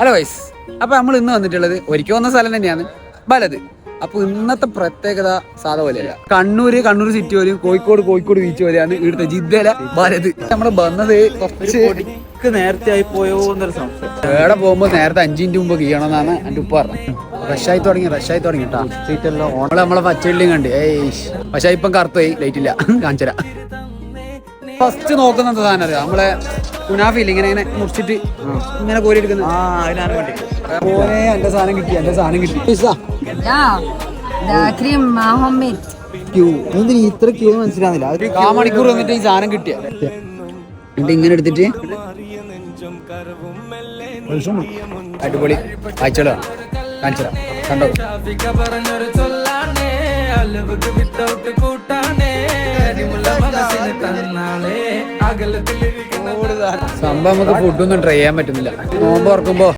Hello guys, അപ്പൊ നമ്മൾ ഇന്ന് വന്നിട്ടുള്ളത് ഒരിക്കൽ വന്ന സ്ഥലം തന്നെയാണ് ബലത്. അപ്പൊ ഇന്നത്തെ പ്രത്യേകത സാധാ പോലെയല്ല. കണ്ണൂർ സിറ്റി വരെയും കോഴിക്കോട് ബീച്ച് വരെയാണ് ഇവിടുത്തെ ജിദ്ദയിലെ ബലത്. നമ്മള് വന്നത് കുറച്ച് നേരത്തെ ആയി പോയോ എന്നൊരു സംശയം. എവിടെ പോകുമ്പോ നേരത്തെ 5 മിനിറ്റ് മുമ്പ് കീഴണമെന്നാണ് എന്റെ ഉപ്പ പറഞ്ഞത്. റഷായി തുടങ്ങി കേട്ടാ. നമ്മളെ പച്ചവെള്ളിയും കണ്ട് പക്ഷെ ഇപ്പം കറുത്തുപോയി, ലൈറ്റ് ഇല്ല. കാണിച്ചരാ. ഫസ്റ്റ് നോക്കുന്ന സാധനം അറിയാം, നമ്മളെ കുനാഫില്ല ഇങ്ങനെ മുറിച്ചിട്ട് ഇങ്ങനെ കോരി എടുക്കുന്നത്. എന്റെ സാധനം കിട്ടി. ഇത്ര ക്യൂ മനസ്സിലാവുന്നില്ല. ഒരു 1/4 മണിക്കൂർ വന്നിട്ട് ഈ സാധനം കിട്ടിയ എന്നിട്ട് ഇങ്ങനെ എടുത്തിട്ട് അടിപൊളി കാഴ്ചകളാ കാണിച്ചരാ. കണ്ടോ, സംഭവം നമുക്ക് ഫുഡൊന്നും ട്രൈ ചെയ്യാൻ പറ്റുന്നില്ല. നോമ്പ് ഓർക്കുമ്പോ